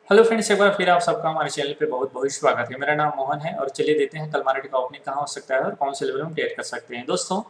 Hello friends, एक बार फिर आप सबका हमारे चैनल पे बहुत बहुत स्वागत है। मेरा नाम मोहन है और चलिए देखते हैं कल मार्केट का ओपनिंग कहाँ हो सकता है और कौन से लेवल में ट्रेड कर सकते हैं। दोस्तों,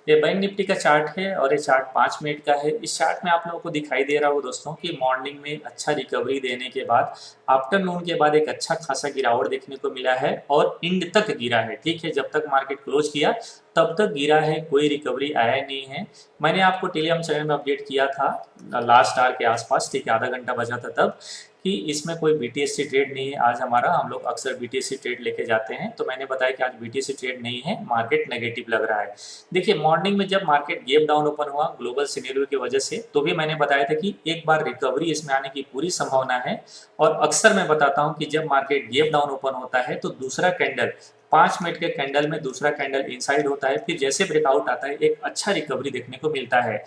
ये बैंक निफ्टी का चार्ट है और ये चार्ट 5 मिनट का है। इस चार्ट में आप लोगों को दिखाई दे रहा हो दोस्तों कि मॉर्निंग में अच्छा रिकवरी देने के बाद आफ्टरनून के बाद एक अच्छा खासा गिरावट देखने को मिला है और इंड तक गिरा है। ठीक है, जब तक मार्केट क्लोज किया तब तक गिरा है, कोई रिकवरी आया नहीं है। मैंने आपको टेलीग्राम चैनल में अपडेट किया था लास्ट आवर के आसपास, ठीक है, आधा घंटा बचा था तब, कि इसमें कोई बीटीएससी ट्रेड नहीं है आज हमारा। हम लोग अक्सर बीटीएससी ट्रेड लेके जाते हैं, तो मैंने बताया कि आज बीटीएससी ट्रेड नहीं है, मार्केट नेगेटिव लग रहा है। देखिए, मॉर्निंग में जब मार्केट गैप डाउन ओपन हुआ ग्लोबल सिनेरियो की वजह से, तो भी मैंने बताया था कि एक बार रिकवरी इसमें आने की पूरी संभावना है। और अक्सर मैं बताता हूं कि जब मार्केट गैप डाउन ओपन होता है तो दूसरा कैंडल 5 मिनट के कैंडल में दूसरा कैंडल इनसाइड होता है, फिर जैसे ब्रेकआउट आता है एक अच्छा रिकवरी देखने को मिलता है।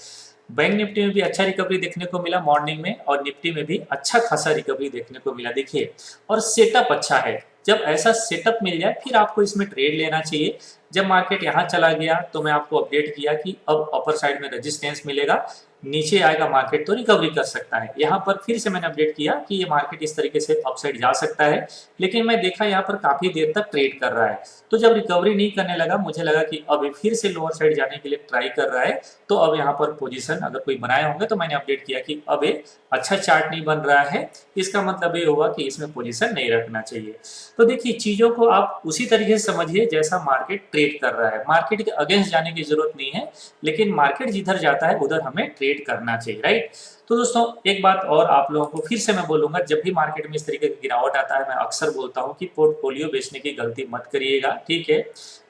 बैंक निफ्टी में भी अच्छा रिकवरी देखने को मिला मॉर्निंग में और निफ्टी में भी अच्छा खासा रिकवरी देखने को मिला। देखिए, और सेटअप अच्छा है। जब ऐसा सेटअप मिल जाए फिर आपको इसमें ट्रेड लेना चाहिए। जब मार्केट यहाँ चला गया तो मैं आपको अपडेट किया कि अब अपर साइड में रेजिस्टेंस मिलेगा, नीचे आएगा मार्केट तो रिकवरी कर सकता है। यहाँ पर फिर से मैंने अपडेट किया कि ये मार्केट इस तरीके से अपसाइड जा सकता है, लेकिन मैं देखा यहाँ पर काफी देर तक ट्रेड कर रहा है। तो जब रिकवरी नहीं करने लगा, मुझे लगा कि अब फिर से लोअर साइड जाने के लिए ट्राई कर रहा है, तो अब यहाँ पर पोजीशन अगर कोई बनाए होंगे तो मैंने अपडेट किया कि अब ये अच्छा चार्ट नहीं बन रहा है, इसका मतलब ये होगा कि इसमें पोजीशन नहीं रखना चाहिए। तो देखिए, चीजों को आप उसी तरीके से समझिए जैसा मार्केट ट्रेड कर रहा है। मार्केट के अगेंस्ट जाने की जरूरत नहीं है, लेकिन मार्केट जिधर जाता है उधर हमें ट्रेड करना चाहिए, राइट। तो दोस्तों, एक बात और आप लोगों को फिर से मैं बोलूंगा, जब भी मार्केट में इस तरीके की गिरावट आता है मैं अक्सर बोलता हूं कि पोर्टफोलियो बेचने की गलती मत करिएगा। ठीक है,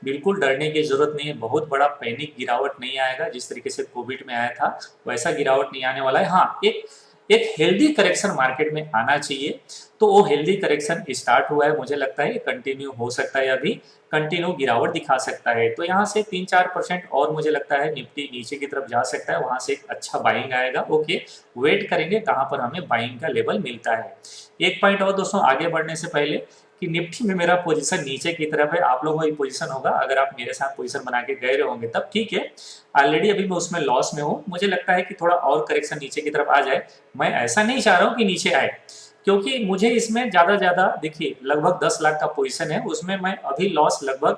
बिल्कुल डरने की जरूरत नहीं है, बहुत बड़ा पैनिक गिरावट नहीं आएगा। जिस तरीके से कोविड में आया था वैसा गिरावट नहीं आने वाला है। हाँ, एक एक हेल्दी करेक्शन मार्केट में आना चाहिए। तो वो हेल्दी करेक्शन स्टार्ट हुआ है, मुझे लगता है कंटिन्यू हो सकता है, अभी कंटिन्यू गिरावट दिखा सकता है। तो यहाँ से 3-4% और मुझे लगता है निफ्टी नीचे की तरफ जा सकता है, वहां से एक अच्छा बाइंग आएगा। ओके, वेट करेंगे कहां पर हमें बाइंग का लेवल मिलता है। एक पॉइंट और दोस्तों, आगे बढ़ने से पहले, कि निफ्टी में मेरा पोजीशन नीचे की तरफ है, आप लोगों का भी पोजीशन होगा। अगर आप मेरे साथ पोजीशन बना के गए होंगे तब ठीक है। ऑलरेडी अभी मैं उसमें लॉस में हूँ, मुझे लगता है कि थोड़ा और करेक्शन नीचे की तरफ आ जाए। मैं ऐसा नहीं चाह रहा हूँ कि नीचे आए, क्योंकि मुझे इसमें ज्यादा देखिए लगभग 10 लाख का पोजीशन है, उसमें मैं अभी लॉस लगभग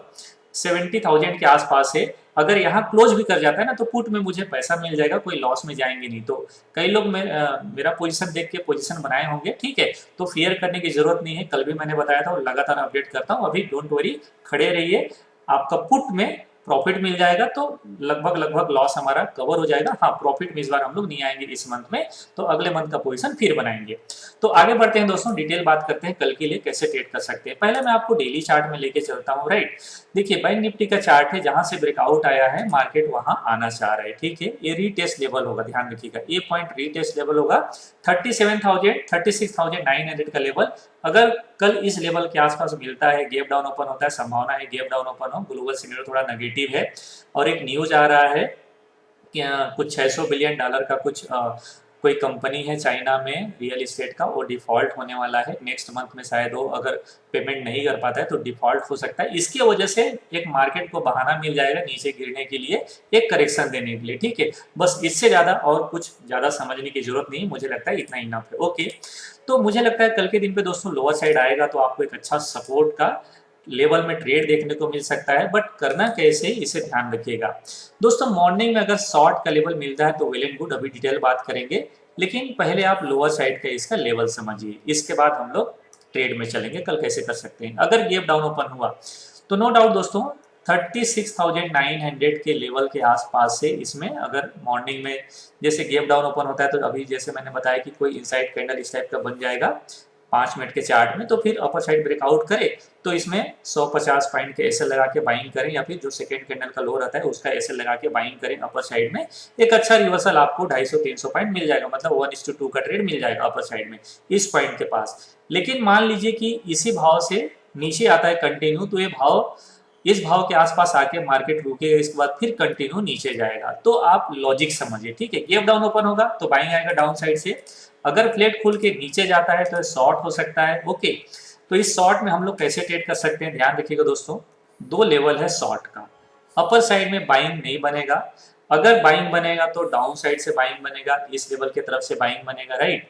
70,000 के आसपास है। अगर यहाँ क्लोज भी कर जाता है ना तो पुट में मुझे पैसा मिल जाएगा, कोई लॉस में जाएंगे नहीं। तो कई लोग मेरा पोजीशन देख के पोजीशन बनाए होंगे, ठीक है, तो फियर करने की जरूरत नहीं है। कल भी मैंने बताया था और लगातार अपडेट करता हूँ, अभी डोंट वरी, खड़े रहिए, आपका पुट में प्रॉफिट मिल जाएगा। तो लगभग लॉस हमारा कवर हो जाएगा। हाँ, प्रॉफिट में इस बार हम लोग नहीं आएंगे इस मंथ में, तो अगले मंथ का पोजीशन फिर बनाएंगे। तो आगे बढ़ते हैं दोस्तों, डिटेल बात करते हैं कल के लिए कैसे ट्रेड कर सकते हैं। पहले मैं आपको डेली चार्ट में लेके चलता हूँ, राइट। देखिए, बैंक निफ्टी का चार्ट है, जहां से ब्रेकआउट आया है मार्केट वहां आना चाह रहा है। ठीक है, ये रीटेस्ट लेवल होगा, ध्यान रखिएगा, ये पॉइंट रीटेस्ट लेवल होगा। 36,900 का लेवल अगर कल इस लेवल के आसपास मिलता है, गैप डाउन ओपन होता है, संभावना है गैप डाउन ओपन हो, ग्लोबल सिनेरियो थोड़ा नेगेटिव है। और एक न्यूज आ रहा है कि कुछ $600 बिलियन का कुछ कोई कंपनी है चाइना में रियल एस्टेट का, वो डिफॉल्ट होने वाला है नेक्स्ट मंथ में। शायद वो अगर पेमेंट नहीं कर पाता है तो डिफॉल्ट हो सकता है। इसकी वजह से एक मार्केट को बहाना मिल जाएगा नीचे गिरने के लिए, एक करेक्शन देने के लिए। ठीक है, बस इससे ज्यादा और कुछ ज्यादा समझने की जरूरत नहीं है, मुझे लगता है इतना इनफ है। ओके, तो मुझे लगता है कल के दिन पे दोस्तों लोअर साइड आएगा तो आपको एक अच्छा सपोर्ट का लेवल में ट्रेड देखने को मिल सकता है। बट करना कैसे, इसे ध्यान रखिएगा दोस्तों। मॉर्निंग में अगर शॉर्ट का लेवल मिलता है तो वेल एंड गुड, अभी डिटेल बात करेंगे, लेकिन पहले आप लोअर साइड का इसका लेवल समझिए, इसके बाद हम लोग ट्रेड में चलेंगे कल कैसे कर सकते हैं। अगर गैप डाउन ओपन हुआ तो नो डाउट दोस्तों 36,900 के लेवल के आसपास से इसमें अगर मॉर्निंग में जैसे गैप डाउन ओपन होता है, तो अभी जैसे मैंने बताया कि कोई इनसाइड कैंडल इस टाइप का बन जाएगा 5 मिनट के चार्ट में, तो फिर अपर साइड ब्रेकआउट करे तो इसमें 150 पॉइंट के एसएल लगा के बाइंग करें, या फिर जो सेकंड कैंडल का लो रहता है उसका एसएल लगा के बाइंग करें अपर साइड में। एक अच्छा रिवर्सल आपको 250-300 पॉइंट मिल जाएगा, मतलब 1:2 का ट्रेड मिल जाएगा अपर साइड में इस पॉइंट के पास। लेकिन मान लीजिए कि इसी भाव से नीचे आता है कंटिन्यू, तो ये भाव इस भाव के आसपास आके मार्केट रुकेगा, इसके बाद फिर कंटिन्यू नीचे जाएगा। तो आप लॉजिक समझिए, ठीक है। गैप डाउन ओपन होगा तो बाइंग आएगा डाउन साइड से, अगर फ्लैट खुल के नीचे जाता है तो शॉर्ट हो सकता है। ओके, तो इस शॉर्ट में हम लोग कैसे ट्रेड कर सकते हैं, ध्यान रखिएगा दोस्तों। दो लेवल है शॉर्ट का, अपर साइड में बाइंग नहीं बनेगा, अगर बाइंग बनेगा तो डाउन साइड से बाइंग बनेगा, इस लेवल की तरफ से बाइंग बनेगा, राइट।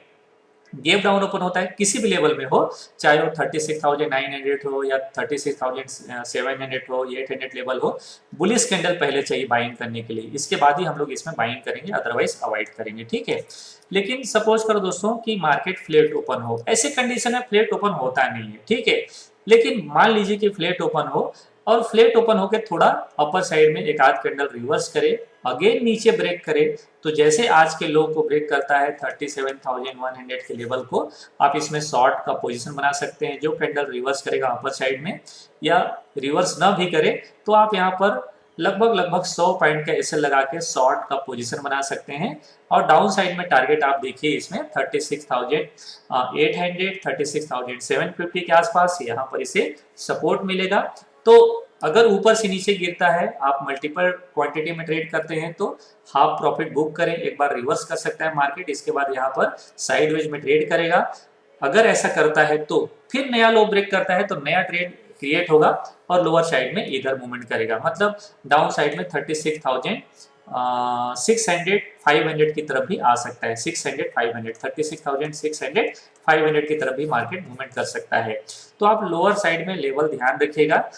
गैप डाउन ओपन होता है किसी भी लेवल में हो, चाहे वो 36,900 हो या 36,700 हो, 800 लेवल हो, बुलिश कैंडल पहले चाहिए बाइंग करने के लिए, इसके बाद ही हम लोग इसमें बाइंग करेंगे, अदरवाइज अवॉइड करेंगे, ठीक है। लेकिन सपोज करो दोस्तों कि मार्केट फ्लैट ओपन हो, ऐसे कंडीशन में फ्लैट ओपन होता नहीं है, ठीक है। लेकिन मान लीजिए कि फ्लैट ओपन हो और फ्लैट ओपन होकर थोड़ा अपर साइड में एक आध कैंडल रिवर्स करे, अगेन नीचे ब्रेक करे, तो जैसे आज के लो को ब्रेक करता है 37,100 के लेवल को, आप इसमें शॉर्ट का पोजीशन बना सकते हैं। जो कैंडल रिवर्स करेगा अपर साइड में या रिवर्स ना भी करे तो आप यहाँ पर लगभग 100 पॉइंट का एसएल लगा के शॉर्ट का पोजीशन बना सकते हैं। और डाउन साइड में टारगेट आप देखिए इसमें 36,800 36,750 के आसपास यहाँ पर इसे सपोर्ट मिलेगा। तो अगर ऊपर से नीचे गिरता है, आप मल्टीपल क्वांटिटी में ट्रेड करते हैं तो हाफ प्रॉफिट बुक करें, एक बार रिवर्स कर सकता है मार्केट, इसके बाद यहाँ पर साइडवेज में ट्रेड करेगा। अगर ऐसा करता है तो फिर नया लो ब्रेक करता है तो नया ट्रेड क्रिएट होगा और लोअर साइड में इधर मूवमेंट करेगा, मतलब डाउन साइड में 36,600 500 की तरफ भी आ सकता है। 600 500 36,600 500 की तरफ भी मार्केट मूवमेंट कर सकता है। तो आप लोअर साइड में लेवल ध्यान रखिएगा,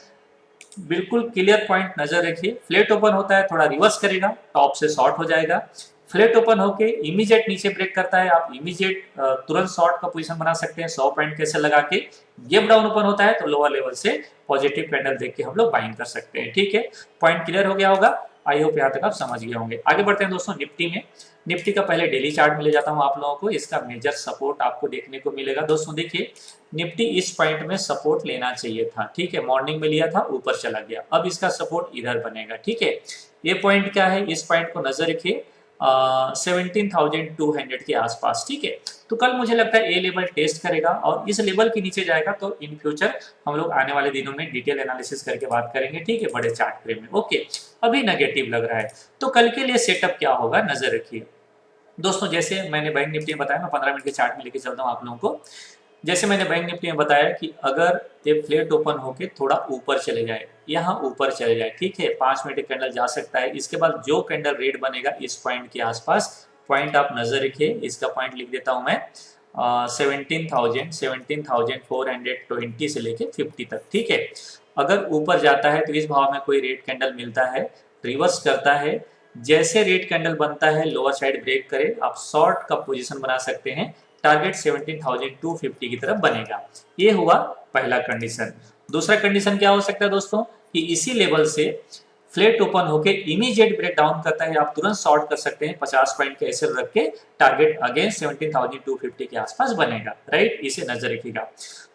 बिल्कुल क्लियर पॉइंट नजर रखिए। फ्लैट ओपन होता है थोड़ा रिवर्स करेगा, टॉप से शॉर्ट हो जाएगा। फ्लैट ओपन होके इमीडिएट नीचे ब्रेक करता है, आप इमीडिएट तुरंत शॉर्ट का पोजीशन बना सकते हैं 100 पॉइंट कैसे लगा के। गैप डाउन ओपन होता है तो लोअर लेवल से पॉजिटिव कैंडल देख के हम लोग बाइंग कर सकते हैं, ठीक है। पॉइंट क्लियर हो गया होगा, आई होप यहाँ तक आप समझ गए होंगे। आगे बढ़ते हैं दोस्तों निफ्टी में। निफ्टी का पहले डेली चार्ट में ले जाता हूँ आप लोगों को, इसका मेजर सपोर्ट आपको देखने को मिलेगा। दोस्तों देखिए निफ्टी इस पॉइंट में सपोर्ट लेना चाहिए था, ठीक है, मॉर्निंग में लिया था ऊपर चला गया, अब इसका सपोर्ट इधर बनेगा, ठीक है। ये पॉइंट क्या है, इस पॉइंट को नजर रखिए 17,200 के आसपास, ठीक है। तो कल मुझे लगता है ए लेवल टेस्ट करेगा और इस लेवल के नीचे जाएगा तो इन फ्यूचर हम लोग आने वाले दिनों में डिटेल एनालिसिस करके बात करेंगे, ठीक है, बड़े चार्ट फ्रेम में। ओके, अभी नेगेटिव लग रहा है तो कल के लिए सेटअप क्या होगा नजर रखिए दोस्तों। जैसे मैंने बैंक निफ्टी में बताया, मैं 15 मिनट के चार्ट में लेके चलता हूँ आप लोगों को। जैसे मैंने बैंक निफ्टी में बताया कि अगर ये फ्लैट ओपन होके थोड़ा ऊपर चले जाए, यहाँ ऊपर चले जाए, ठीक है, 5 मिनट कैंडल जा सकता है, इसके बाद जो कैंडल रेड बनेगा इस पॉइंट के आसपास, पॉइंट आप नजर रखिए, इसका पॉइंट लिख देता हूं मैं 17,420 से लेके 50 तक, ठीक है। अगर ऊपर जाता है तो इस भाव में कोई रेड कैंडल मिलता है, रिवर्स करता है, जैसे रेड कैंडल बनता है लोअर साइड ब्रेक करे, आप शॉर्ट का पोजीशन बना सकते हैं, टारगेट 17,250 की तरफ बनेगा। ये हुआ पहला कंडीशन। दूसरा कंडीशन क्या हो सकता है दोस्तों कि इसी लेवल से फ्लैट ओपन होके इमीडिएट ब्रेक डाउन करता है, आप तुरंत शॉर्ट कर सकते हैं 50 पॉइंट के एसएल रख के, टारगेट अगेन 17,250 के आसपास बनेगा, राइट, इसे नजर रखिएगा।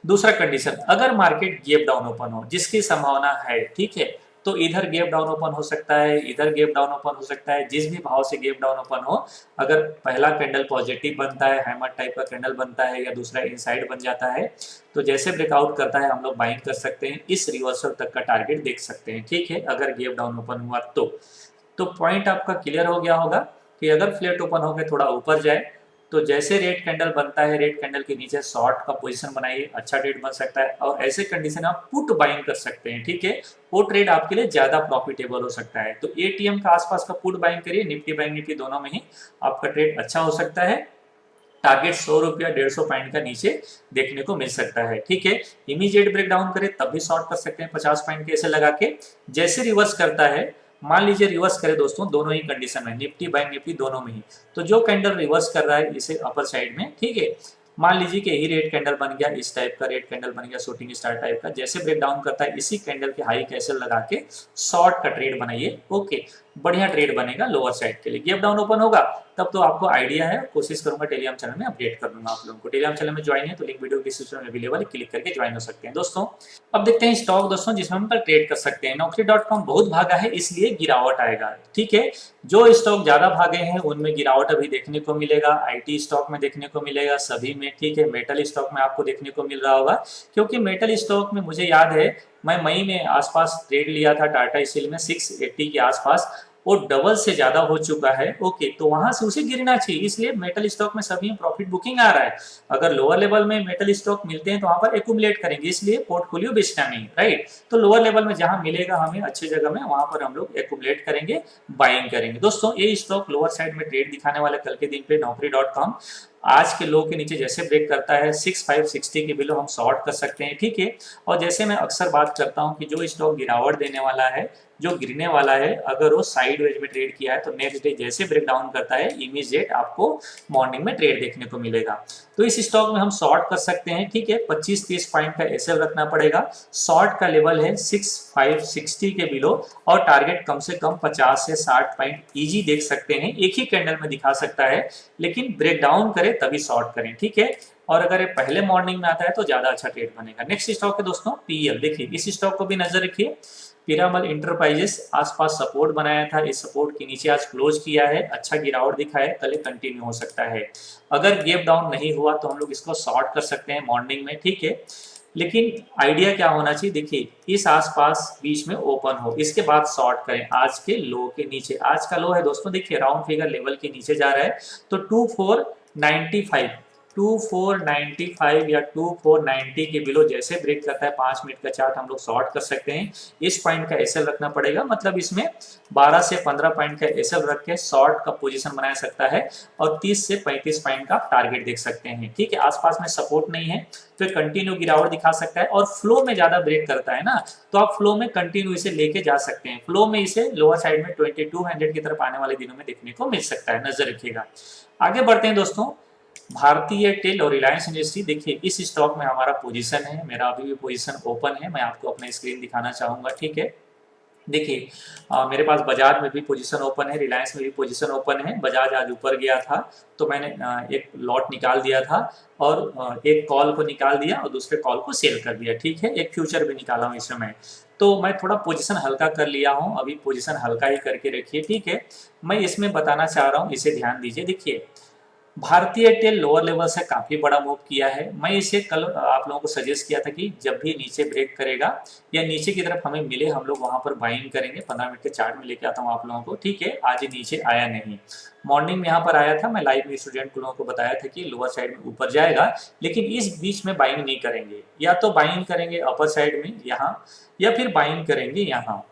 दूसरा कंडीशन, अगर मार्केट गैप डाउन ओपन हो, जिसकी संभावना है, ठीक है, तो इधर गैप डाउन ओपन हो सकता है, इधर गैप डाउन ओपन हो सकता है, जिस भी भाव से गैप डाउन ओपन हो, अगर पहला कैंडल पॉजिटिव बनता है, हैमर टाइप का कैंडल बनता है, या दूसरा इनसाइड बन जाता है, तो जैसे ब्रेकआउट करता है हम लोग बाइंग कर सकते हैं, इस रिवर्सल तक का टारगेट देख सकते हैं, ठीक है, अगर गैप डाउन ओपन हुआ तो पॉइंट आपका क्लियर हो गया होगा कि अगर फ्लैट ओपन होकर थोड़ा ऊपर जाए तो जैसे रेड कैंडल बनता है, रेड कैंडल के नीचे शॉर्ट का पोजीशन बनाइए, अच्छा ट्रेड बन सकता है, और ऐसे कंडीशन आप पुट बाइंग कर सकते हैं, ठीक है, वो ट्रेड आपके लिए ज्यादा प्रॉफिटेबल हो सकता है। तो एटीएम का आसपास का पुट बाइंग करिए, निफ्टी बैंक निफ्टी दोनों में ही आपका ट्रेड अच्छा हो सकता है। टारगेट 100 रुपया 150 पॉइंट का नीचे देखने को मिल सकता है, ठीक है। इमीडिएट ब्रेक डाउन करे तब भी शॉर्ट कर सकते हैं 50 पॉइंट के ऐसे लगा के। जैसे रिवर्स करता है, मान लीजिए रिवर्स करे दोस्तों, दोनों ही कंडीशन में, निफ्टी बैंक निफ्टी दोनों में ही, तो जो कैंडल रिवर्स कर रहा है इसे अपर साइड में, ठीक है, मान लीजिए कि यही रेड कैंडल बन गया, इस टाइप का रेड कैंडल बन गया, शूटिंग स्टार टाइप का, जैसे ब्रेक डाउन करता है इसी कैंडल के हाई कैसल लगा के शॉर्ट का ट्रेड बनाइए, ओके, बढ़िया ट्रेड बनेगा लोअर साइड के लिए। गैप डाउन ओपन होगा तब तो आपको आइडिया है, कोशिश करूंगा टेलीग्राम चैनल में अपडेट कर दूंगा आप लोगों को। टेलीग्राम चैनल में ज्वाइन है तो लिंक वीडियो डिस्क्रिप्शन में अवेलेबल है, क्लिक करके ज्वाइन हो सकते हैं दोस्तों। अब देखते हैं स्टॉक दोस्तों जिसमें हम ट्रेड कर सकते हैं। नौकरी.com बहुत भागा है इसलिए गिरावट आएगा, ठीक है, जो स्टॉक ज्यादा भागे हैं उनमें गिरावट अभी देखने को मिलेगा, आईटी स्टॉक में देखने को मिलेगा, सभी में, ठीक है, मेटल स्टॉक में आपको देखने को मिल रहा होगा, क्योंकि मेटल स्टॉक में मुझे याद है मैं मई में आसपास ट्रेड लिया था टाटा स्टील में 680 के आसपास, वो डबल से ज्यादा हो चुका है, ओके, तो वहां से उसे गिरना चाहिए, इसलिए मेटल स्टॉक में सभी प्रॉफिट बुकिंग आ रहा है। अगर लोअर लेवल में मेटल स्टॉक मिलते हैं तो वहां पर एक्यूमुलेट करेंगे, इसलिए पोर्टफोलियो बेचना नहीं, राइट। तो लोअर लेवल में जहां मिलेगा हमें अच्छी जगह में, वहां पर हम लोग एक्यूमुलेट करेंगे, बाइंग करेंगे दोस्तों। ये स्टॉक लोअर साइड में ट्रेड दिखाने वाले कल के दिन पे नौकरी.com आज के लो के नीचे जैसे ब्रेक करता है 6560 के बिलो हम शॉर्ट कर सकते हैं, ठीक है। और जैसे मैं अक्सर बात करता हूं कि जो स्टॉक गिरावट देने वाला है, जो गिरने वाला है, अगर वो साइडवेज में ट्रेड किया है तो नेक्स्ट डे जैसे ब्रेक डाउन करता है इमीडिएट आपको मॉर्निंग में ट्रेड देखने को मिलेगा। तो इस स्टॉक में हम शॉर्ट कर सकते हैं, ठीक है। 25-30 पॉइंट का एसएल रखना पड़ेगा। शॉर्ट का लेवल है 6560 के बिलो और टारगेट कम से कम 50 से 60 पॉइंट इजी देख सकते हैं। एक ही कैंडल में दिखा सकता है, लेकिन ब्रेक डाउन करे तभी शॉर्ट करें, ठीक है। और अगर ये पहले मॉर्निंग में आता है तो ज्यादा अच्छा ट्रेड बनेगा। नेक्स्ट स्टॉक है दोस्तों पीएल। देखिए इस स्टॉक को भी नजर रखिए। पिरामल इंटरप्राइजेस आसपास सपोर्ट बनाया था, इस सपोर्ट के नीचे आज क्लोज किया है, अच्छा गिरावट दिखा है, कल कंटिन्यू हो सकता है। अगर गैप डाउन नहीं हुआ तो हम लोग इसको शॉर्ट कर सकते हैं मॉर्निंग में, ठीक है। लेकिन आइडिया क्या होना चाहिए, देखिए इस आसपास बीच में ओपन हो, इसके बाद शॉर्ट करें आज के लो के नीचे। आज का लो है दोस्तों, देखिए राउंड फिगर लेवल के नीचे जा रहा है, तो 2495 या 2490 के बिलो जैसे ब्रेक करता है 5 मिनट का चार्ट हम लोग शॉर्ट कर सकते हैं। इस पॉइंट का एसएल रखना पड़ेगा, मतलब इसमें 12 से 15 पॉइंट का एसएल रख के शॉर्ट का पोजीशन बनाया सकता है और 30 से 35 पॉइंट का टारगेट देख सकते हैं, ठीक है। आसपास में सपोर्ट नहीं है तो कंटिन्यू गिरावट दिखा सकता है, और फ्लो में ज्यादा ब्रेक करता है ना, तो आप फ्लो में कंटिन्यू इसे लेके जा सकते हैं। फ्लो में इसे लोअर साइड में 2200 की तरफ आने वाले दिनों में देखने को मिल सकता है, नजर रखिएगा। आगे बढ़ते हैं दोस्तों, भारतीय एयरटेल और रिलायंस इंडस्ट्री। देखिए इस स्टॉक में हमारा पोजीशन है, मेरा अभी भी पोजीशन ओपन है, मैं आपको अपना स्क्रीन दिखाना चाहूंगा, ठीक है। देखिए मेरे पास बजाज में भी पोजीशन ओपन है, रिलायंस में भी पोजीशन ओपन है। बजाज आज ऊपर गया था तो मैंने एक लॉट निकाल दिया था और एक कॉल को निकाल दिया और दूसरे कॉल को सेल कर दिया, ठीक है। एक फ्यूचर भी निकाला हूँ इस समय, तो मैं थोड़ा पोजीशन हल्का कर लिया हूँ, अभी पोजीशन हल्का ही करके रखिए, ठीक है। मैं इसमें बताना चाह रहा हूँ, इसे ध्यान दीजिए। देखिए भारतीय एयरटेल लोअर लेवल से काफी बड़ा मूव किया है। मैं इसे कल आप लोगों को सजेस्ट किया था कि जब भी नीचे ब्रेक करेगा या नीचे की तरफ हमें मिले हम लोग वहां पर बाइंग करेंगे। 15 मिनट के चार्ट में लेके आता हूँ आप लोगों को, ठीक है। आज ये नीचे आया नहीं, मॉर्निंग में यहाँ पर आया था, मैं लाइव में स्टूडेंट को लोगों को बताया था कि लोअर साइड में ऊपर जाएगा, लेकिन इस बीच में बाइंग नहीं करेंगे, या तो बाइंग करेंगे अपर साइड में यहाँ, या फिर बाइंग करेंगे यहाँ।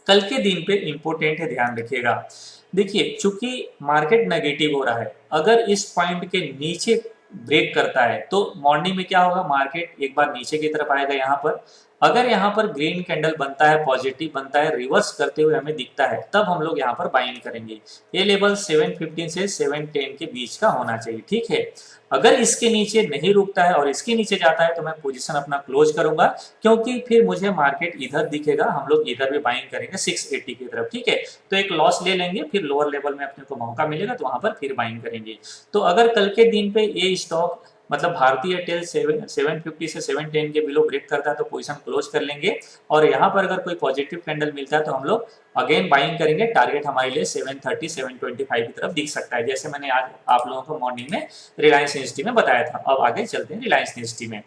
कल के दिन पे इंपोर्टेंट है, ध्यान रखिएगा। देखिए चूंकि मार्केट नेगेटिव हो रहा है, अगर इस पॉइंट के नीचे ब्रेक करता है तो मॉर्निंग में क्या होगा, मार्केट एक बार नीचे की तरफ आएगा यहाँ पर। अगर यहाँ पर ग्रीन कैंडल बनता है, पॉजिटिव बनता है, रिवर्स करते हुए हमें दिखता है, तब हम लोग यहाँ पर बाइंग करेंगे। ये लेवल 715 से 710 के बीच का होना चाहिए, ठीक है। अगर इसके नीचे नहीं रुकता है और इसके नीचे जाता है तो मैं पोजीशन अपना क्लोज करूंगा, क्योंकि फिर मुझे मार्केट इधर दिखेगा, हम लोग इधर भी बाइंग करेंगे 680 की तरफ, ठीक है। तो एक लॉस ले लेंगे, फिर लोअर लेवल में अपने को मौका मिलेगा तो वहां पर फिर बाइंग करेंगे। तो अगर कल के दिन पे ये स्टॉक मतलब भारतीय एयरटेल 750 से 710 के बिलो ब्रेक करता है तो पोजीशन क्लोज कर लेंगे, और यहाँ पर अगर कोई पॉजिटिव कैंडल मिलता है तो हम लोग अगेन बाइंग करेंगे। टारगेट हमारे लिए 730 725 की तरफ दिख सकता है, जैसे मैंने आज आप लोगों को मॉर्निंग में रिलायंस इंडस्ट्री में बताया था। अब आगे चलते हैं रिलायंस इंडस्ट्री में।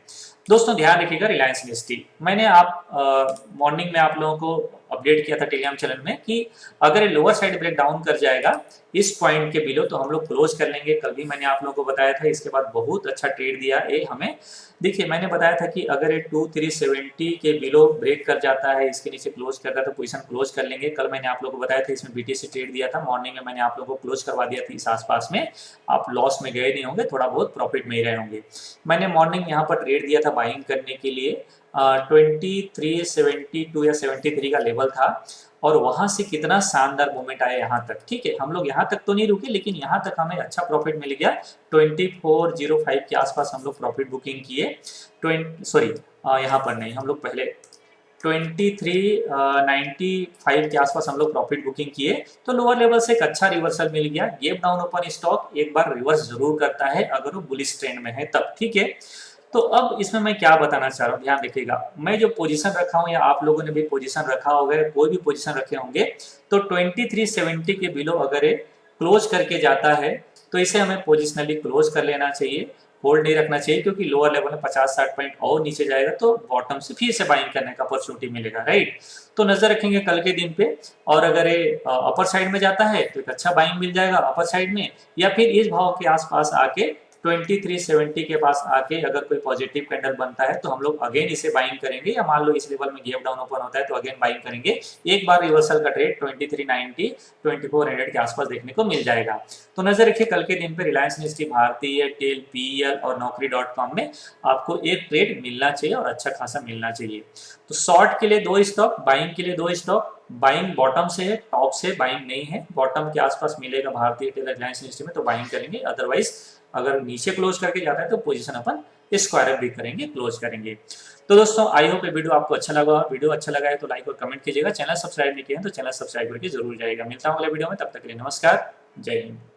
दोस्तों ध्यान रखिएगा, रिलायंस इंडस्ट्री मैंने आप मॉर्निंग में आप लोगों को अपडेट किया था टेलीग्राम चैनल में कि अगर लोअर साइड ब्रेक डाउन कर जाएगा इस पॉइंट के बिलो तो हम लोग क्लोज कर लेंगे। कल भी मैंने आप लोगों को बताया था, इसके बाद बहुत अच्छा ट्रेड दिया ये हमें। देखिए मैंने बताया था कि अगर ये 2370 के बिलो ब्रेक कर जाता है, इसके नीचे क्लोज करता है तो पोजीशन क्लोज कर लेंगे। कल मैंने आप लोगों को बताया था, इसमें बीटीसी ट्रेड दिया था, मॉर्निंग में मैंने आप लोगों को क्लोज करवा दिया था इस आसपास में। आप लॉस में गए नहीं होंगे, थोड़ा बहुत प्रॉफिट में ही रहे होंगे। मैंने मॉर्निंग यहाँ पर ट्रेड दिया था बाइंग करने के लिए, 2372 या 73 का लेवल था, और वहां से कितना शानदार मूवमेंट आया यहाँ तक, ठीक है। हम लोग यहाँ तक तो नहीं रुके, लेकिन यहाँ तक हमें अच्छा प्रॉफिट मिल गया। 2405 के आसपास हम लोग प्रॉफिट बुकिंग किए। यहाँ पर नहीं, हम लोग पहले 2395 के आसपास हम लोग प्रॉफिट बुकिंग किए। तो लोअर लेवल से एक अच्छा रिवर्सल मिल गया। गैप डाउन ओपन स्टॉक एक बार रिवर्स जरूर करता है अगर वो बुलिश ट्रेंड में है तब, ठीक है। तो अब इसमें मैं क्या बताना चाह रहा हूँ, ध्यान रखिएगा। मैं जो पोजीशन रखा हूँ या आप लोगों ने भी पोजीशन रखा होगा, कोई भी पोजीशन रखे होंगे, तो 2370 के बिलो अगर ये क्लोज करके जाता है तो इसे हमें पोजिशनली क्लोज कर लेना चाहिए, होल्ड नहीं रखना चाहिए, क्योंकि लोअर लेवल में 50-60 पॉइंट और नीचे जाएगा तो बॉटम से फिर से बाइंग करने का अपॉर्चुनिटी मिलेगा, राइट। तो नजर रखेंगे कल के दिन पे, और अगर ये अपर साइड में जाता है तो एक अच्छा बाइंग मिल जाएगा अपर साइड में, या फिर इस भाव के आसपास आके 2370 के पास आके अगर कोई पॉजिटिव कैंडल बनता है तो हम लोग अगेन इसे बाइंग करेंगे, या मान लो इस लेवल में गैप डाउन ओपन होता है तो अगेन बाइंग करेंगे। एक बार रिवर्सल का ट्रेड 2390 2400 के आसपास देखने को मिल जाएगा। तो नजर रखिए कल के दिन पे रिलायंस निफ्टी, भारतीय एयरटेल, पीएल और नौकरी.com में आपको एक ट्रेड मिलना चाहिए और अच्छा खासा मिलना चाहिए। तो शॉर्ट के लिए 2 स्टॉक, बाइंग के लिए 2 स्टॉक। बाइंग बॉटम से है, टॉप से बाइंग नहीं है। बॉटम के आसपास मिलेगा भारतीय एयरटेल, रिलायंस निफ्टी में तो बाइंग करेंगे, अदरवाइज अगर नीचे क्लोज करके जाता है तो पोजीशन अपन स्क्वायर भी करेंगे, क्लोज करेंगे। तो दोस्तों आई होप ये वीडियो आपको अच्छा लगा। वीडियो अच्छा लगा है तो लाइक और कमेंट कीजिएगा। चैनल सब्सक्राइब नहीं किया है तो चैनल सब्सक्राइब करके जरूर जाएगा। मिलता हूँ अगले वीडियो में, तब तक के लिए नमस्कार, जय हिंद।